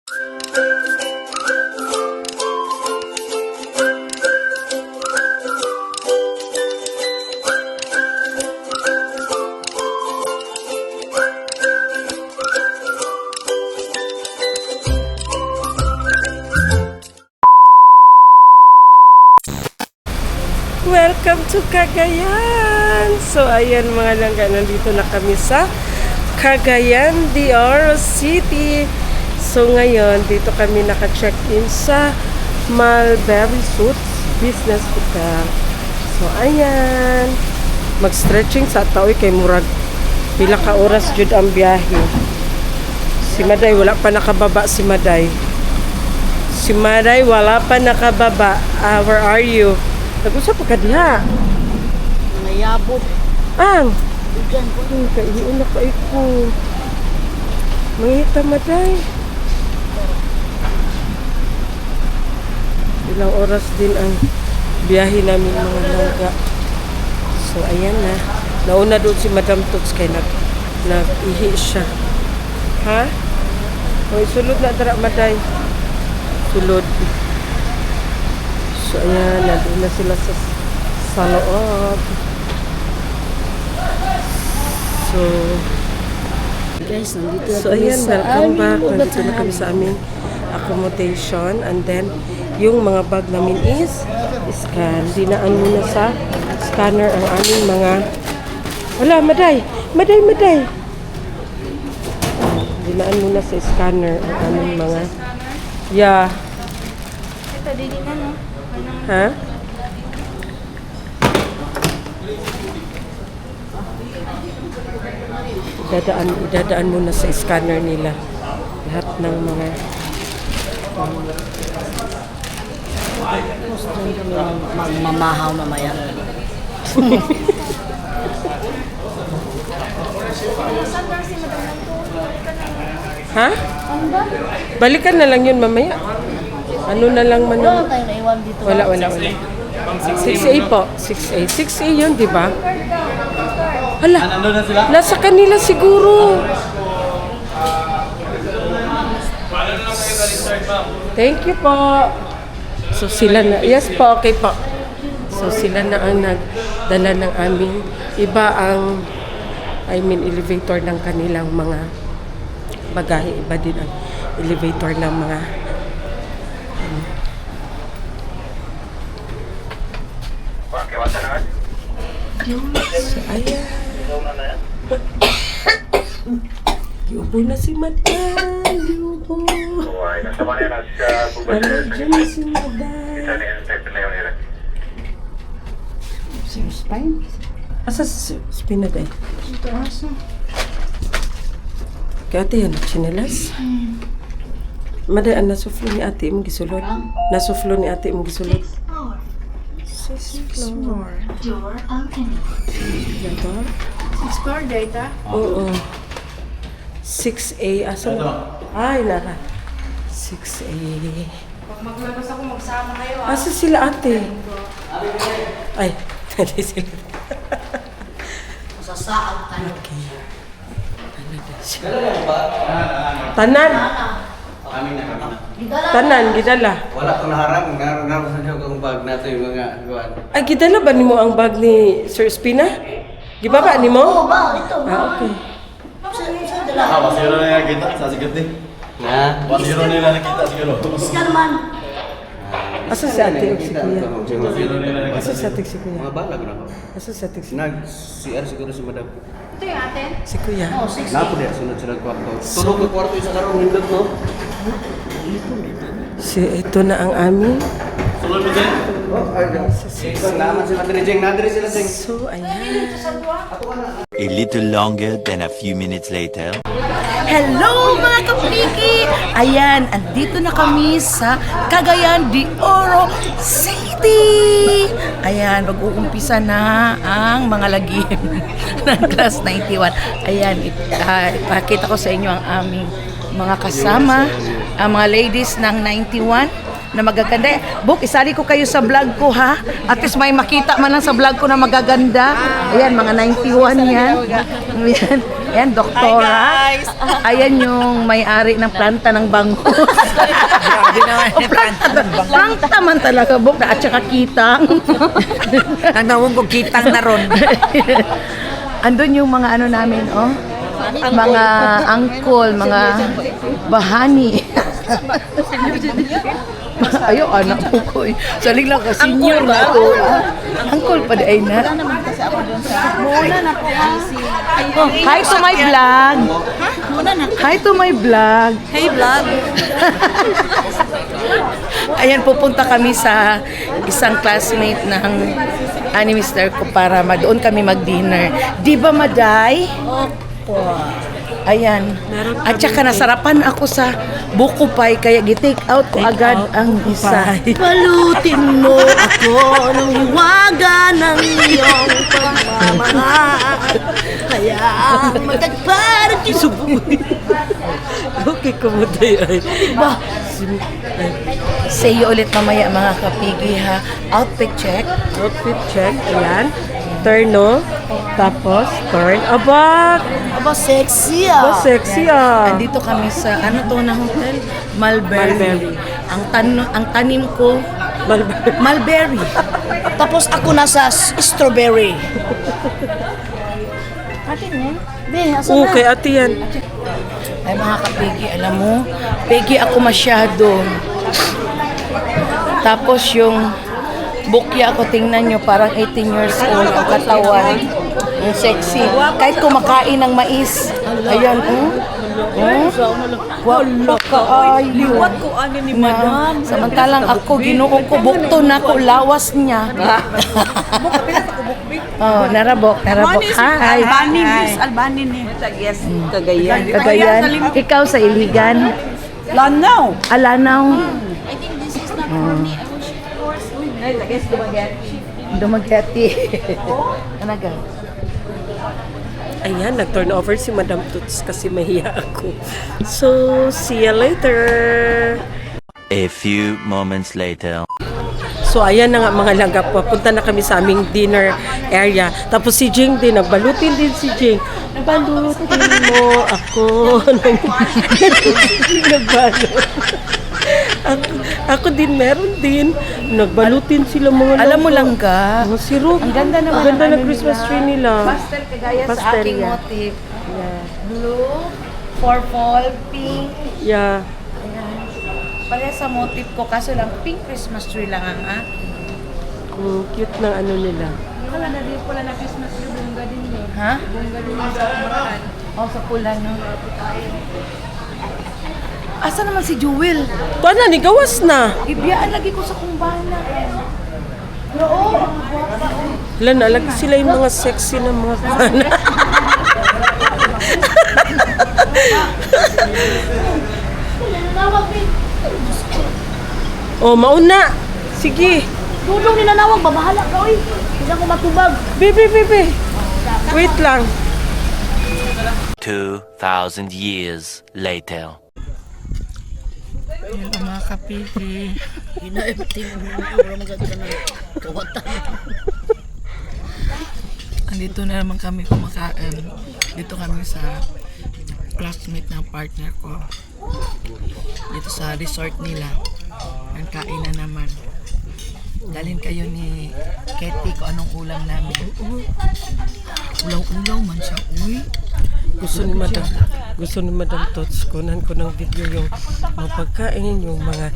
Welcome to Cagayan! So, ayan mga langga, nandito na kami sa Cagayan de Oro City. So, ngayon, dito kami naka-check-in sa Mulberry Suites Business Hotel. So, ayan. Mag-stretching sa taoy kay murag. Pila ka oras jud ang biyahe. Si Maday, wala pa nakababa si Maday. Si Maday, wala pa nakababa. Where are you? Nag-usap ka diha. Mayabot. Ang? Diyan po. Kaihiin na pa ko. Mangita Maday. Ilang oras din ang biyahe namin mga langga. So, ayan na. Nauna doon si Madam Tots kay nag-ihi siya. Ha? O, sulod na dara Maday. Sulod. So, ayan, nandun na sila sa loob. So, Guys, nandito na so kami ayan, sa welcome back. aming Nandito na kami sa aming accommodation. And then, yung mga bag namin is scan. Dinaan muna sa scanner ang aming mga... Wala, Maday! Maday, Maday! Dinaan muna sa scanner ang aming mga... Yeah. Ito, dili na, no? Ha? Idadaan muna sa scanner nila lahat ng mga Mamahaw mamaya. ha? Balikan na lang yun mamaya. Ano na lang man Wala tayong naiwan dito. Wala. 6A po. 6A. 6A yun, di ba? Hala, nasa kanila siguro. Thank you po. So sila na, yes po, okay po. So sila na ang nagdala ng aming iba ang, elevator ng kanilang mga bagahe. Iba din ang elevator ng mga so, ayan. Yubo na si Maday. Yubo. Allergy na si Maday. Spine? Asa si Pinaday? Ito asa. Kaya ate yan, chinelas. Maday, ang nasuflo ni ate mong gisulod. Nasuflo ni ate mong gisulod. Sixth floor. Door open. Dito? 6 floor data? Oo. 6A. Asa mo? Ay, nara. 6A. Pag maglabas ako, magsama kayo, ah. Asa sila ate? Ay, hindi sila. Masasaag tayo. Okay. Ano na siya? Tanan. Tanan, gidala. Wala ko naharap, naroon sa niyo kung bag nato yung mga gawan. Ay, gidala ba nimo ang bag ni Sir Espina? Gibaba nimo? Oo ba? Ito. Okay. Sa dala. Pasiro na nakita sa sigat eh. Na? Pasiro nila nakita siguro. Iskan man. Asa si ate o si kuya? Pasiro nila nakita. Asa si ate o si kuya? Mga balag na ako. Asa si ate o si kuya? Nag-CR siguro si madam. Ito yung atin? Si kuya? Oh, 6. Napo diya, sunod sila kwarto. Tulog ko kwarto isa karong hindot no? Ito na ang aming. Sulod mo din. Oh, ay, salamat si Madre Jeng. Nadre sila Jeng. So, ayan. A little longer than a few minutes later. Hello mga kapiki! Ayan, andito na kami sa Cagayan de Oro City! Ayan, mag-uumpisa na ang mga lagim ng Class 91. Ayan, ipakita ko sa inyo ang aming mga kasama, ang mga ladies ng 91 na magaganda. Buk, isali ko kayo sa vlog ko ha. At least may makita man lang sa vlog ko na magaganda. Ayan, mga 91 yan. Ayan. Ayan, doktora. Ayan yung may-ari ng planta ng bangus. Grabe naman. Planta man talaga, Bok. At saka kitang. Nandawang kong kitang na ron. Andun yung mga ano namin, oh. Mga angkol, mga bahani. Ayo, anak mo ko eh. Saling lang ka, senior na ako. Angkol pa di ay na. Oh, hi to my vlog. Hi to my vlog. Hey, vlog. Ayan, pupunta kami sa isang classmate ng ani mister ko para doon kami mag-dinner. Di ba, Maday? Opo. Ayan. At saka nasarapan ako sa buko pie, kaya gi-take out ko agad ang isa. Palutin mo ako ng hiwaga ng iyong pagmamahal. Kaya magtagparang kisubuhin. Okay, kumuday ay. Diba? Say you ulit mamaya mga kapigi ha. Outfit check. Outfit check. Ayan. Turn, no? Tapos, turn. Aba! Aba, sexy Aba, sexy ah. Andito kami sa, ano to na hotel? Mulberry. Mulberry. Ang tanim ko, Mulberry. mulberry. Tapos ako nasa strawberry. Okay, ate yan. Ay mga kapigi, alam mo, pegi ako masyado. Tapos yung bukya ako, tingnan nyo, parang 18 years old ang katawan. Ang sexy. Kahit kumakain ng mais. Ayan, wala ka ay. Liwat ko ani ni madam. Samantalang ako, ginoo ko, bukto na ko, lawas niya. Oh, narabok. Hi. Albani, Miss Albani ni. Yes, Cagayan. Cagayan. Ikaw sa Iligan. Lanao. Alanaw. I think this is not for me. I wish it was. Dumagati. Anaga. Ayan, nag-turn over si Madam Toots kasi mahiya ako. So, see you later. A few moments later. So, ayan na nga mga langga. Papunta na kami sa aming dinner area. Tapos si Jing din, nagbalutin din si Jing. Balutin mo ako. Nagbalot. Ako din, meron din. Nagbalutin sila mga Alam mo lang ka, Mga sirop. ang ganda naman Ang ganda ng ng ano Christmas nila. tree nila. pastel kagaya sa Pastel, aking yeah. motif. Blue, purple, pink. Yeah. Pareha sa motif ko, kaso lang pink Christmas tree lang ang akin. Cute ng ano nila. Wala na din pala na Christmas tree. Bunga din yun. Ha? Bunga din yun sa kumakaan. O, sa pula, no? Asa naman si Jewel? Ito na, nigawas na. Ibiyaan lagi ko sa kumbana. Oo. Wala na, lagi sila yung mga sexy na mga kana. Oh, mauna. Sige. Tulong ni nanawag, babahala ka, oy. Hindi ko matubag. Bebe. Wait lang. 2,000 years later. Hello mga kapigi. Andito na naman kami kumakain. Dito kami sa classmate ng partner ko. Dito sa resort nila. Ang kain na naman. Dalhin kayo ni Ketty kung anong ulam namin. Ulaw-ulaw man siya. Uy. Gusto ni Madam Tots, kunan ko ng video yung mga pagkain, yung mga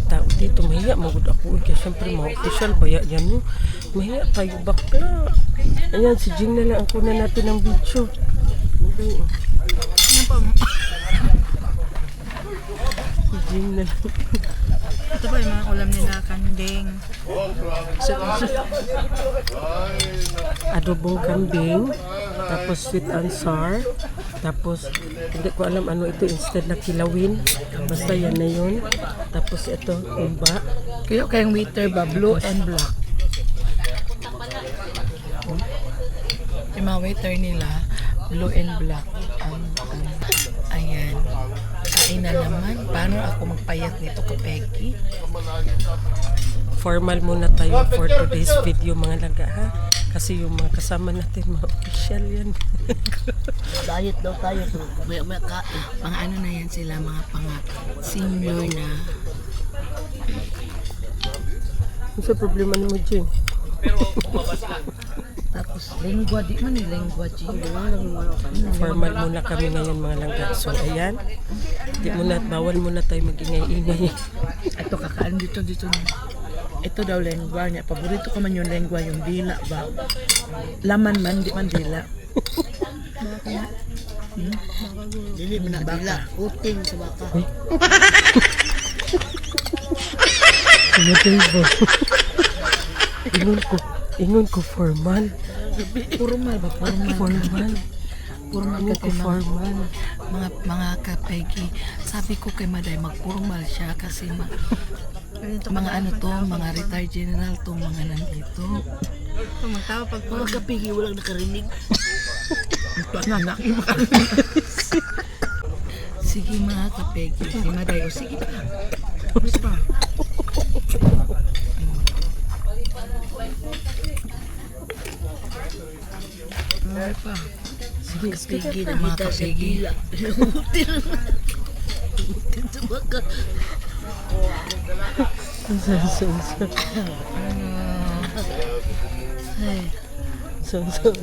tao dito. Mahiya, magod ako. Kaya syempre, mga official, baya yan mo. Mahiya tayo bakla. Ayan, si Jing na lang ang kunan natin ng video. Si Jing na lang. Ito ba yung mga ulam nila, kanding? Adobong kambing, tapos sweet and sour, tapos hindi ko alam ano ito, instead na kilawin, basta yan na yun. Tapos ito, umba. Kayo kayong waiter ba? Blue and black. Yung mga waiter nila, blue and black. Ayan. Kain na naman. Paano ako magpayat nito ko, Peggy? Formal muna tayo for today's video mga langga ha. Kasi yung mga kasama natin, mga official yan. Diet daw tayo. So, may mga ano na yan sila, mga senior na. Ano sa problema ni mo, Jing? Tapos, lengua, di man yung lengua, Jing. Formal muna kami ngayon mga langga. So ayan, bawal muna tayo mag-ingay-ingay. Ito kakaan dito na. Ito daw lengua niya. Paborito ko man yung lengua, yung dila ba? Laman man, di man dila. Dili mo na dila. Uting sa baka. Pinatay ba? Ingon ko formal. Formal ba? Formal. Formal Ingon ka ko kay formal. mga kapegi. Sabi ko kay Maday, mag-formal siya kasi mga ano to, mga retired general to, mga nandito. Mga kapegi, walang nakarinig. Sige mga kapegi, si Maday, o sige pa. Basta. Ay pa. Sige, kapegi na mga kapegi. Utin sa baka.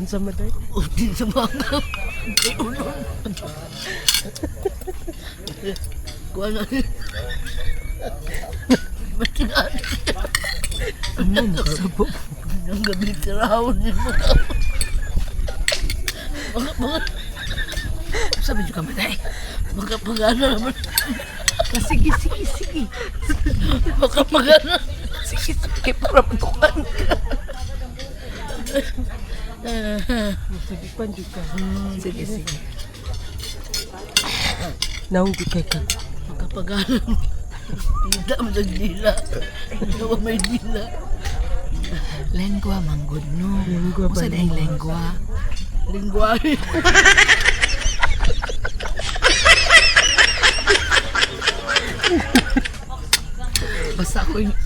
Sa maday. Utin sa baka. Ay, ulon. Kuha na. Matigaan. Sabog. Ang gabi tirahon din mo. Mga sabi nyo ka Maday, mga pag-ano naman. Sige. Mga pag-ano. Sige, para matukan ka. Sige, panjo ka. Sige. Naong di kay ka. Mga pag-ano. Hindi mo nagdila. Hindi mo may dila. Lengua, manggod no. Lengua ba? Kung saan ang lengua? Lengua. Basta ako yung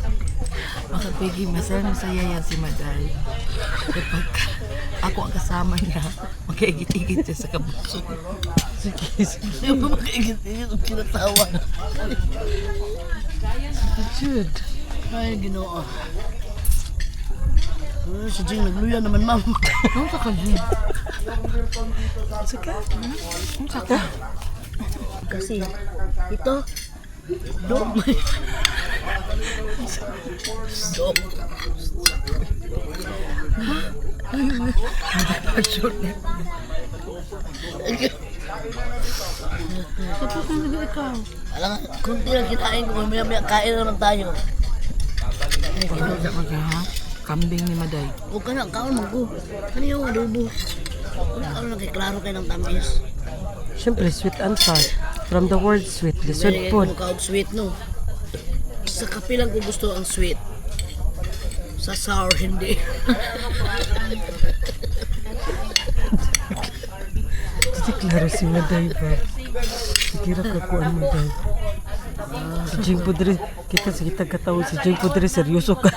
makapigi, masaya yan si Maday. Kapag ako ang kasama niya, magkaigit-igit siya sa kabuso. Sige. Hindi mo magkaigit-igit ang kinatawa. Jude. Ay, Ginoo. Si Jing nagluya naman, ma'am. Ano ka Jing? Sige. Kasi ito dog. Dog. Alam nga, kunti lang kinain ko, maya kain naman tayo. Kambing ni Maday. Huwag ka na, kaon mag-go. Ano yung adobo? Kaon lang kay klaro kayo ng tamis. Siyempre, sweet and sour. From the word sweet, lisod po. Kaon sweet, no? Sa kape lang ko gusto ang sweet. Sa sour, hindi. Hindi klaro si Maday ba? Sikira ka ko ang Maday. Si Jing Pudre, kita katawa si Jing Pudre, seryoso ka.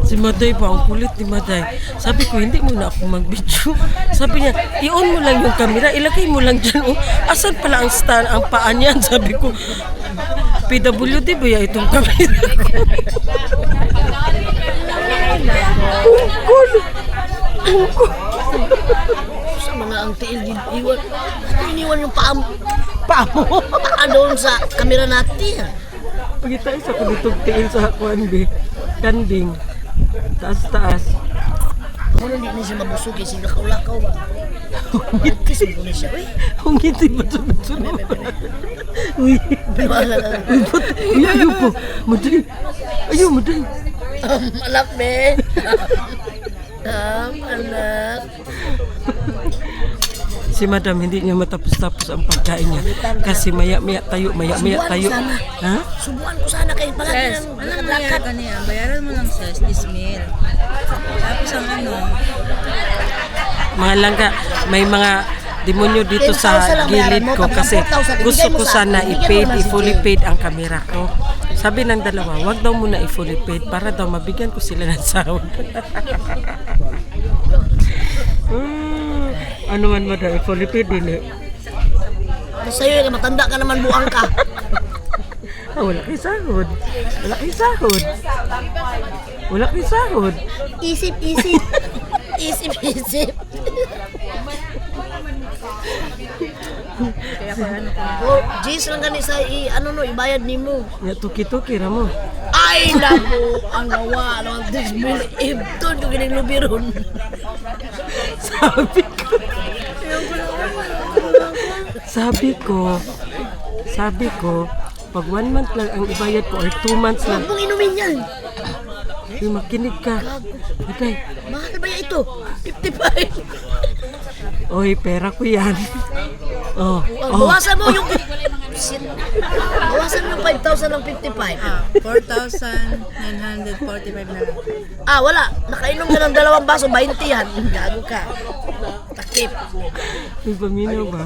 Si Maday pa, ang kulit ni Maday. Sabi ko, hindi mo na ako mag-video. Sabi niya, i-on mo lang yung camera, ilagay mo lang dyan. Oh, asan pala ang stand, ang paa niyan? Sabi ko, PWD ba ya itong camera ko? Sa mga ang tiil, iniwan. Iniwan yung paa mo. Paa mo? Paa doon sa kamera natin. Pagkita isa ko ditong tiil sa hakuan, be. Kanding. Taas-taas. Ako hindi na siya mabusog eh. Sige, kaulakaw ba? Kiss mo na siya. Uy, Hungiti ba sunod-sunod? Uy, wala na. uy, ayaw po. Maday. Ayaw, Maday. Malak, be. Malak. Si Madam hindi niya matapos-tapos ang pagkain niya. Kasi maya-maya tayo. Ha? Subuan ko sana kayo. Palagi Ses, ng alam mo yan lakad. kanina, bayaran mo ng ses, dismil. Tapos ang ano, Mga langga, may mga demonyo dito 10,000 sa lang bayaran gilid mo, ko tapos kasi 4,000, gusto ibigay mo ko sa sana akin. Bigyan mo na si fully Jing. paid ang kamera ko. Sabi ng dalawa, wag daw muna i-fully paid para daw mabigyan ko sila ng sahod. Ano man mo daw, i-fully paid din eh. Sa'yo, matanda ka naman, buang ka. Wala kay sahod. Wala kay sahod. Wala kay sahod. Isip. Isip. Oh, Jis lang gani sa ibayad nimo. Ya tuki-tuki ra mo. Ay, naku, ang nawa, ang disbil, ibton yung giniglubiron. Sabi ko, pag 1 month lang ang ibayad ko or 2 months lang, Huwag mong inumin yan. yung makinig ka. Okay. Mahal ba yan ito? 55. Oy, pera ko yan. Oh, Bawasan mo yung... Bawasan mo yung 5,000 ng 55. 4,945 na lang. Wala. Nakainom ka ng 2 baso, 20 yan. Gago ka. Takip. may paminaw ba?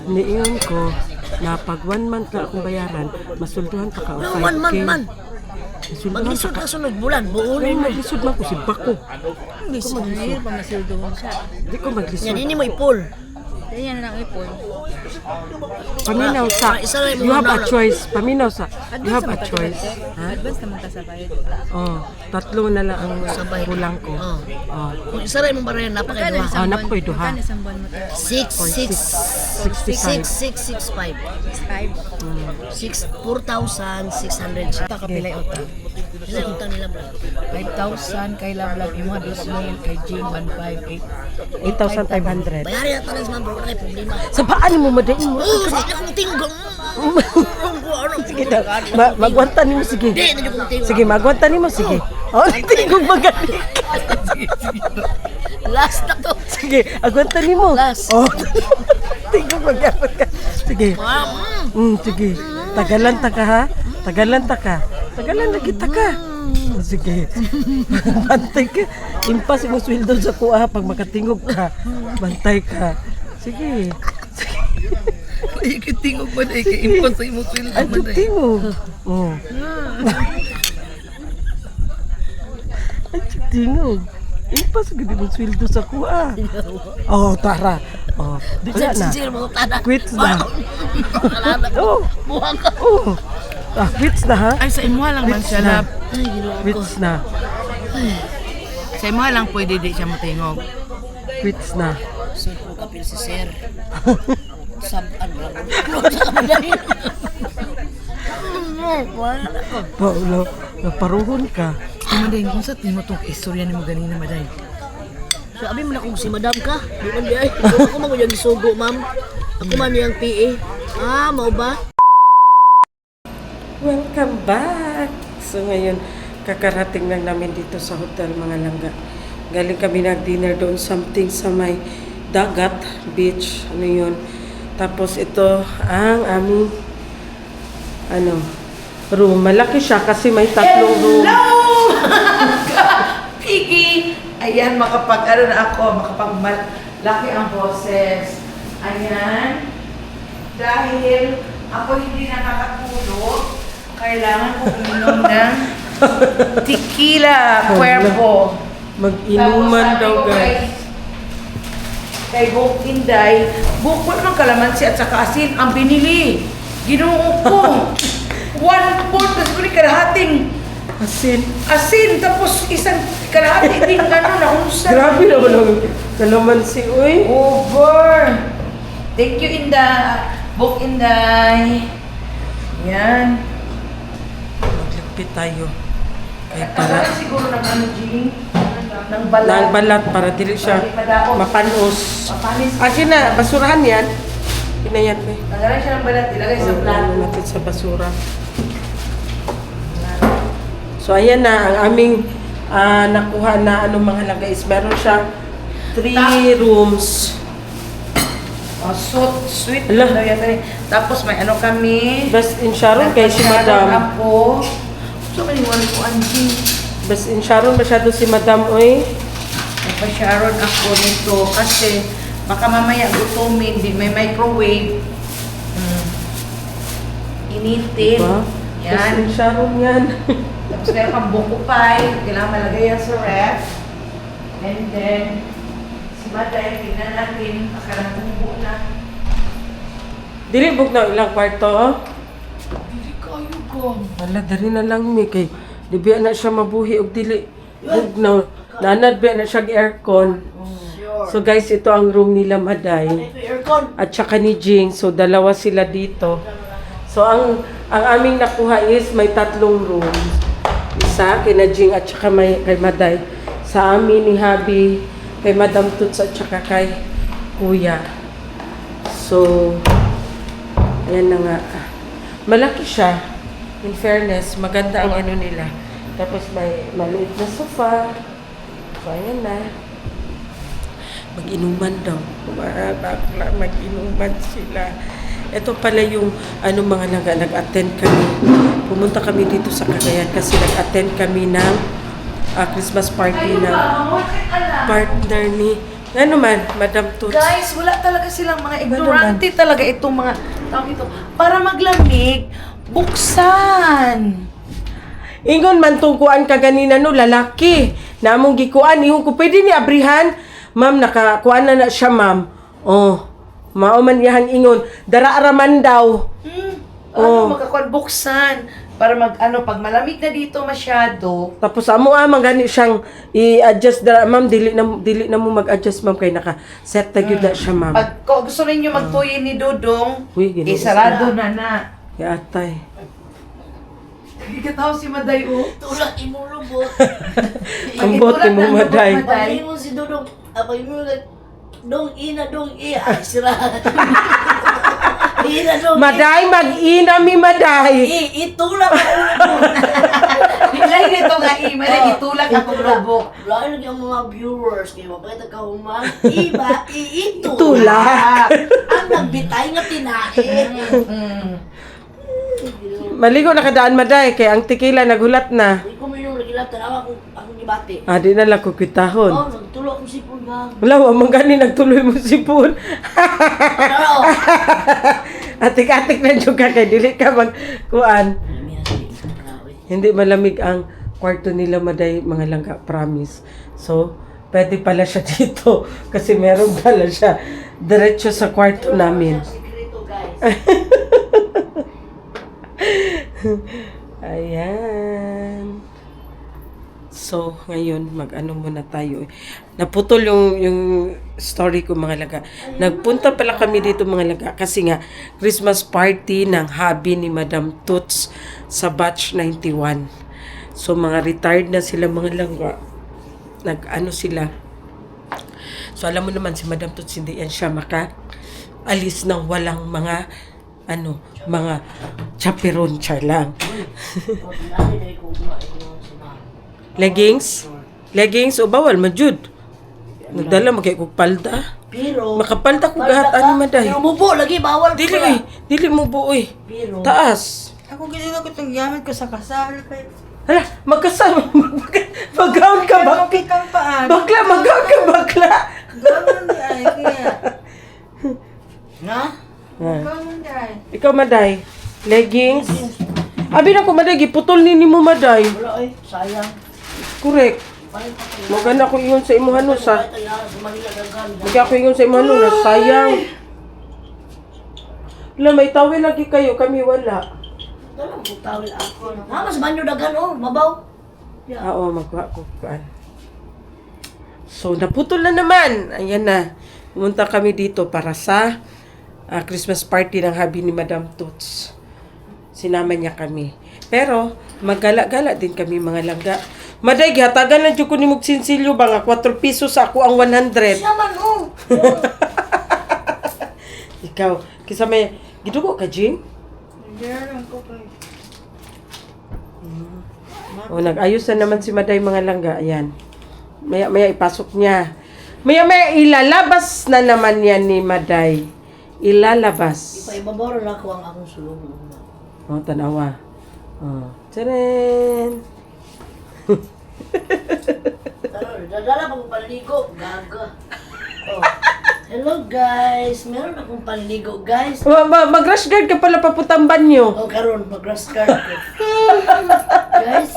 Niingon ko na pag 1 month na akong bayaran, masulduhan ka o 5K. 1 month man. Masulduhan Mag-isod ka. ka sunod bulan. Ay, Buunin mo. maglisod man ko si Bako. Hindi siya. Hindi pa masildoon siya. Di ko maglisod. Yan, hindi mo ipul. Yan na lang ipon. Paminaw sa, Isa lang yung you have a mga choice. Paminaw sa, you have a naman choice. Ha? Ha? Advance naman ta sa bayad. Oh, 3 na lang ang Sabay. kulang ko. Oh. Oh. Kung isa rin mo ba rin, napakaiduha. Hanap ko ito, ha? Magkano isang buwan mo to? 6,665. 4,600. Kapilay utang. Ilan yung utang nila, bro? 5,000 kay Lablag, yung mga 2,000 kay Jing 158. 8,500. Bayari na tayo man, bro. Wala kayo problema. Sa paan mo madain mo? Sige akong tinggang. Sige na. Magwanta nimo sige. Hindi, hindi akong tinggang. Sige, magwanta nimo sige. Oh, tingog magaling. Last na to. Sige, agwanta nimo. Last. Oh. Tingog magyapon ka. Sige. Sige. Tagalan ta ka ha. Tagalan ta ka. Tagalan na kita ka. Oh, sige. Bantay ka. Impas mo sweldo sa kuha pag makatingog ka. Bantay ka. Sige. Ay, kitingog mo na, ikimpas sa imo sweldo Ay, tingog. Oh. Ay, tingog. Impas gid mo sweldo sa kuha. Oh, tara. Oh, wala na. Sisir mo tada. Quits na. Kalala ko. Oh. Buwang ka. Oh. Quits na ha? Ay, sa imo lang man siya na. lab. Ay, ginawa ko. Quits na. Sa imo lang pwede di siya matingog. Quits na. So, kung kapil si Sir. Saban lang. Wala ko. Paulo, naparuhon ka. Maday, kung sa timo tong istorya ni mo ganina, Maday. Sabi mo na kung si Madam ka. Di man di ay. Ako man ko yung isugo, ma'am. Ako man yung PA. Mau ba? Welcome back! So ngayon, kakarating lang namin dito sa hotel mga langga. Galing kami nag-dinner doon something sa may dagat, beach, ano yun. Tapos ito ang aming room. Malaki siya kasi may 3 room. Piggy! Ayan, makapag-ano na ako, makapag-laki ang boses. Ayan. Dahil ako hindi nakakatulog, kailangan ko uminom ng tequila, Cuervo. Mag-inuman daw guys. Kay Buk Inday, Buk po naman kalamansi at saka asin ang binili. Ginoo ko. 1/4, tapos ko kalahating Asin. tapos isang kalahati din gano'n na unsa. Grabe naman ang kalamansi, uy. Over. Thank you, Buk Inday. Yan. Magligpit tayo. Kaya para Siguro ng ano, Jing? Ng balat. ng balat para dili siya mapanos. Mapanis. Akin na, basurahan yan. Kinayan ko eh. Nagalan siya ng balat, ilagay sa plato. Ano natin sa basura. So ayan na ang aming nakuha na mga langga is meron siya 3 rooms. Oh, sweet. Ala. Ano yan, eh. Tapos may ano kami. Best in Sharon kay si Madam. Ako. So, maniwala ko, Angie. Best in Sharon masyado si Madam oy. Nagpa-Sharon ako nito kasi baka mamaya gutumin, di may microwave. initin. Diba? Yan. Yan. Sharon yan. Tapos meron kang buko pie. Kailangan malagay yan sa ref. And then, si Maday, tingnan natin. Akarang buko na. Dili bug na ilang kwarto. Hindi kayo gom. Wala, dari na lang mi kay di biya na siya mabuhi og dili bugnaw. Nanad biya na siya aircon. So guys, ito ang room nila Maday Ito aircon. at saka ni Jing. So dalawa sila dito. So ang aming nakuha is may 3 rooms. Isa kay na Jing at saka may kay Maday. Sa amin ni Habi, kay Madam Tuts at saka kay Kuya. So ayan na nga. Malaki siya. In fairness, maganda ang ano nila. Tapos may maliit na sofa. So, ayan na. Mag-inuman daw. Mga bakla, mag-inuman sila. Ito pala yung mga nag-attend kami. Pumunta kami dito sa Cagayan kasi nag-attend kami ng Christmas party ng partner ni Madam Tuts. Guys, wala talaga silang mga ignorante talaga itong mga tawag ito. Para maglamig, buksan. Ingon man tungkuan ka ganina no, lalaki. Na among gikuan, ihong ko pwede ni abrihan. Ma'am, nakakuan na siya, ma'am. Oh, mao man iyang ingon. Dara-araman daw. Ano, magkakuan buksan. Para pag malamig na dito masyado. Tapos amo gani siyang i-adjust dara, ma'am. Dili na mo mag-adjust, ma'am, kay naka-set na gyud na siya, ma'am. Pag gusto ninyo magtuyin ni Dudong, Uy, ginoo. sarado na. Yatay. Ikataw si Maday, oh. Tulak imulubot. Ang bote mo, Maday. Pagin mo si Dudong. Pagin mo dong ina, dong iya. Ay, sira. Ina, dong Maday, mag-ina mi, Maday. Itulak ako. Bilay nito nga email, itulak akong lubok. Lalo lang yung mga viewers. Kaya mapakita ka uma. Iba, iitulak. Tulak. Ang nagbitay nga tinain. Maligo na kadaan, Maday, kay ang tequila nagulat na. Hindi ko minum lagi lang. Tanawa akong gibati. Di na lang kukitahon. Oh, nagtulak ko si Pulgang. Wala, wamang gani nagtuloy mo sipon. Ano? Atik-atik na juga kay dili ka magkuan. Hindi malamig ang kwarto nila, Maday, mga langga, promise. So, pwede pala siya dito kasi meron pala siya diretso sa kwarto namin. Sikreto, guys. Ayan. So, ngayon, mag-ano muna tayo. Naputol yung story ko, mga laga. Nagpunta pala kami dito, mga laga, kasi nga, Christmas party ng hubby ni Madam Tuts sa batch 91. So, mga retired na sila, mga laga. Nag-ano sila. So, alam mo naman, si Madam Tuts, hindi yan siya maka-alis ng walang mga mga chaperon, char lang. Leggings? Leggings o bawal majud. Nagdala magay kog palda. Pero, Makapalda ko gahat ani, Maday. pero mubo lagi, bawal ko Dili na. dili mo buoy. Pero, Taas. Ako ginagawa ko itong gamit ko sa kasal. Hala, magkasama. Mag-gown ka ba? Okay kang paan. Bakla, mag-gown ka bakla. Gawin di ay, kaya. na? Gawin di ay. Ikaw, Maday. Leggings. Abi na ko, Maday, giputol ni mo, Maday. Wala eh, sayang. Correct. Maganda ko iyon sa imuhan no sa. Kaya, sa Manila dagan. Maganda ko iyon sa imuhan no na sayang. Wala, may tawel lagi kayo, kami wala. Dalam ko tawil ako. Mas banyo dagan oh, mabaw. Oo, magkuha ko kuan. So, naputol na naman. Ayan na. Pumunta kami dito para sa Christmas party ng hubby ni Madam Tuts. Sinama niya kami. Pero, maggala-gala din kami, mga langga. Maday, gihatagan lang dyan ko ni Mugsinsilyo ba nga 4 pesos ako ang 100. Siya man oh. Ikaw, kisa may gidugo ka, Jing? O, nag-ayos na naman si Maday, mga langga. Ayan. Maya ipasok niya. Maya ilalabas na naman yan ni Maday. Ilalabas. Iba-ibabaro na ako ang akong sulong. O, tanawa. O, tcharan! Dadala pag paligo, gaga. Oh. Hello guys, meron akong panligo guys. Mag-rush guard ka pala paputang banyo. O karon mag-grass card ko. Guys,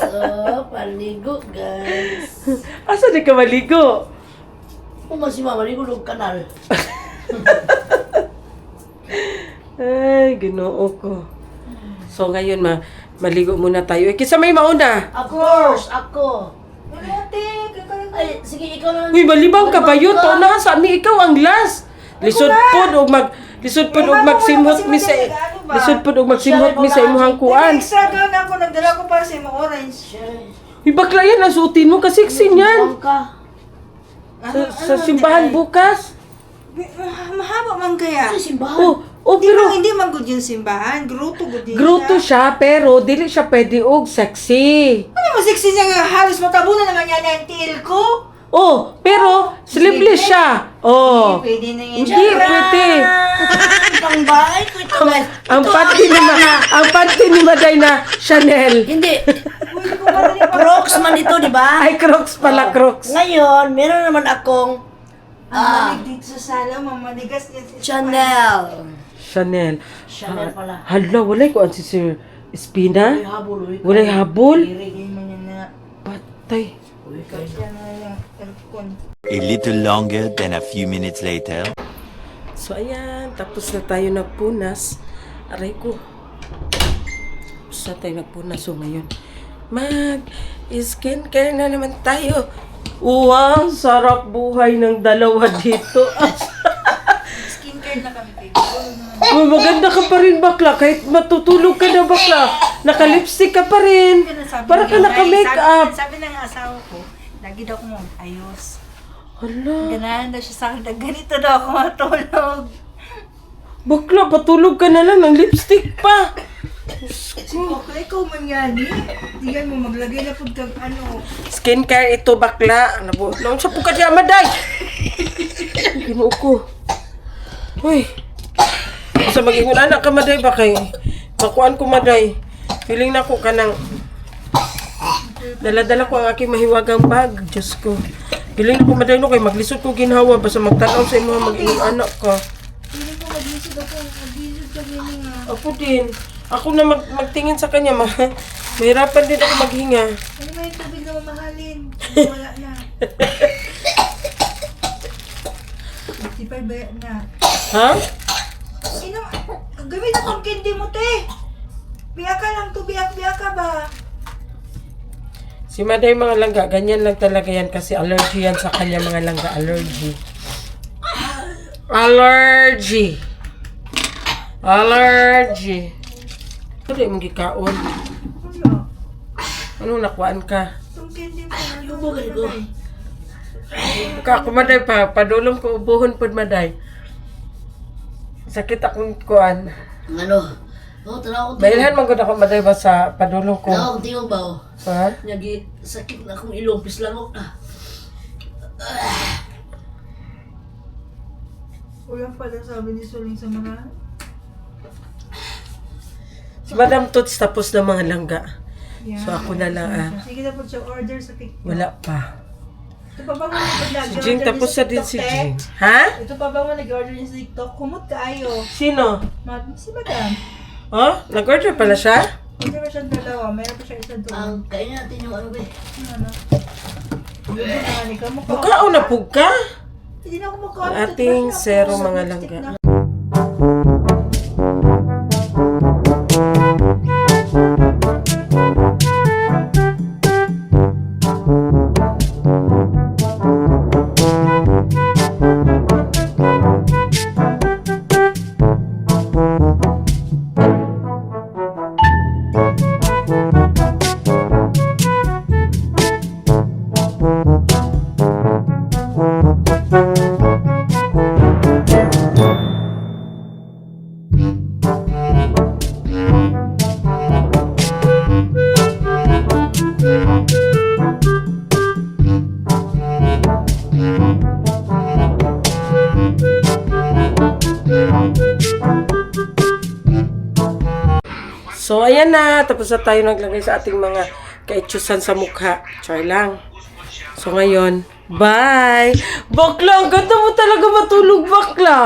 panligo guys. Asa di ka maligo? Kung mas si mama, ligo ng kanal. Ay, ginoo ko. So ngayon maligo muna tayo. Kisa may mauna. Of course, ako. Ay, sige, ikaw lang. Uy, malibang ka ba yun? Na sa mi ikaw ang last. Lisod pod og magsimhot mi sa lisod pod og magsimhot mi sa imong kuan. Extra doon ako, nagdala ko para sa imong orange. Uy, bakla yan ang suotin mo kasi yan. Ka. Sa simbahan bukas. Mahaba man kaya. Ay, simbahan. Pero Hindi man good yung simbahan. Gruto good din gruto siya pero dili siya pwede og sexy. Ano mo sexy niya nga halos matabunan naman niya na yung tiil ko. Pero sleeveless siya. Pwede na yun. Hindi pwede. Pang bahay ko ito guys. Ang panty ni Maday na Chanel. Hindi. Crocs man ito, di ba? Ay, Crocs pala, Crocs. Ngayon, meron naman akong Ang malig dito sa sala, mamaligas niya si Chanel. Chanel. Chanel pala. Hala, walay ko ang si Sir Espina. May habol, uy. Walay habol. Irigay mo niya na. Patay. Kaya na yung aircon. A little longer than a few minutes later. So, ayan. Tapos na tayo nagpunas. Aray ko. Tapos na tayo nagpunas. So, ngayon, mag-skincare na naman tayo. Wow, sarap buhay ng dalawa dito. Skincare na kami kayo. Oh, maganda ka pa rin, bakla. Kahit matutulog ka na, bakla. Naka-lipstick ka pa rin. Para ka naka-makeup. Sabi ng asawa ko, lagi daw ko ayos. Hala. Ganahan daw siya sa akin, ganito daw ako matulog. Bakla, patulog ka na lang ng lipstick pa. Okay, ikaw man yan eh. Tingnan mo, maglagay na po kag ano. Skincare ito, bakla. Naon sa puka diya, Maday. Ginoo ko. Uy. Sa mag-ingon anak ka, Maday, ba kay? Makuan ko, Maday. Feeling na ko ka ng... Dala-dala ko ang aking mahiwagang bag. Diyos ko. Feeling na ko, Maday, no, kay maglisod ko ginhawa. Basta magtanaw sa imo mag-ingon anak ka. Hindi ko maglisod ako. Maglisod ka rin nga. Ako din. Ako na magtingin sa kanya. Mahirapan din ako maghinga. Ano ba yung tubig na mamahalin? Wala na. 55 ba na? Ha? Sino? Gamit akong candy mo, te. Biyak ka lang to, biyak ka ba? Si Maday mga langga, ganyan lang talaga yan kasi allergy yan sa kanya mga langga. Allergy. Hindi mong gikaon. Wala. Anong nakuhaan ka? Itong candy mo. Yubugan ko. Ako Maday pa, padulong ko ubuhon po Maday. Sakit akong kuan. Ano? Tanaw ko. Mailhan man gud ako Maday ba sa padulong ko. Tanaw ko tingog ba o? Ha? Nyagi, sakit na akong ilong, pislang ako. Ulang pala sabi ni Suling sa mga... Si Madam Toots tapos na mga langga. Yeah. So ako na lang Sige na po siya order sa TikTok. wala pa. Ito pa ba mo nag-order Si Jing tapos sa na din si TikTok, te? Jing. Ha? Ito pa ba mo nag-order niya sa TikTok? Kumot kaayo. Sino? Si Madam. Oh? Nag-order pala siya? Hindi ba siyang dalawa? Mayroon pa siya isa doon. Ang kain natin yung ano ba eh. Ano? Hindi na ikaw mo Mukha na pug ka? Hindi na ako mukha. Ang ating zero mga langga. So, ayan na. Tapos na tayo naglagay sa ating mga kaitsusan sa mukha. Char lang. So, ngayon, Bye! Bakla, ang ganda mo talaga matulog, bakla.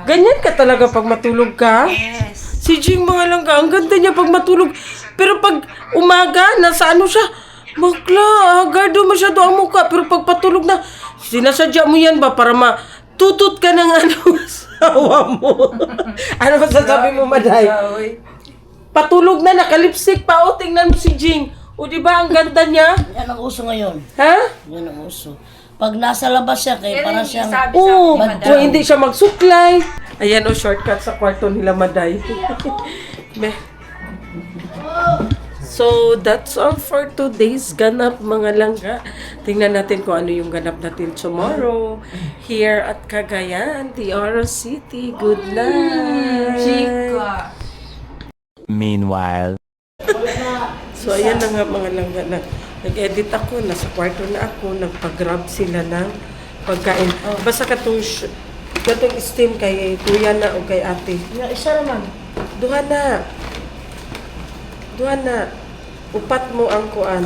Ganyan ka talaga pag matulog ka? Yes. Si Jing mga langga, ang ganda niya pag matulog. Pero pag umaga, nasa ano siya, bakla, gardo masyado ang mukha. Pero pag patulog na, sinasadya mo yan ba para matutot ka ng ano, asawa mo? Ano ba sasabi mo, Maday? Patulog na, nakalipstick pa. O, tingnan mo si Jing. O, di ba ang ganda niya? Yan ang uso ngayon. Ha? Yan ang uso. Pag nasa labas siya, kaya para siyang... Oo, so hindi siya magsuklay. Ayan o, shortcut sa kwarto nila, Maday. Meh. So, that's all for today's ganap, mga langga. Tingnan natin kung ano yung ganap natin tomorrow. Here at Cagayan, de Oro City. Good night! Meanwhile. So, ayan na nga mga langga na. Nag-edit ako, nasa kwarto na ako, nagpag-grab sila ng pagkain. Basta katong steam kay kuya na o kay ate. Yung isa naman. Duha na. Upat mo ang kuan.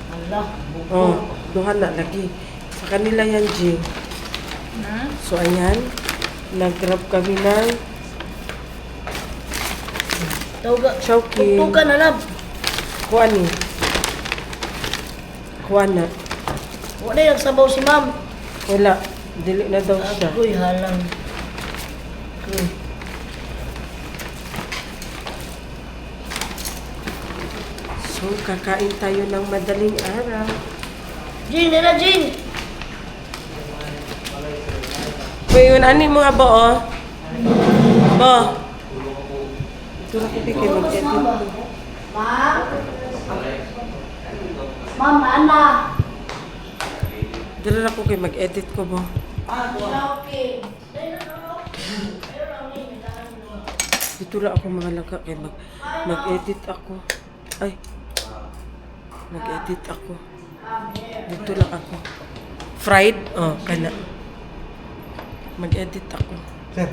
Allah. Oh, duha na lagi. Sa kanila yan, Jing. So, ayan. Nag-grab kami ng Tawag Chowking. Tugtugan na lab. kuan ni. Kuan na. Wala yung sabaw si ma'am. Wala. Dili na daw siya. Agoy, halang. So, kakain tayo ng madaling araw. Jing, nila Jing. Ngayon, ani mga ba, oh? Ba? Ito na kipik kayo mag-edit ko. Ma'am, ana. Dito na ko kayo mag-edit ko, ba? Dito lang ako mga laka kayo mag-edit ako. Ay. Mag-edit ako. Dito lang ako. Fried? Oh, kana. Mag-edit ako. Sir,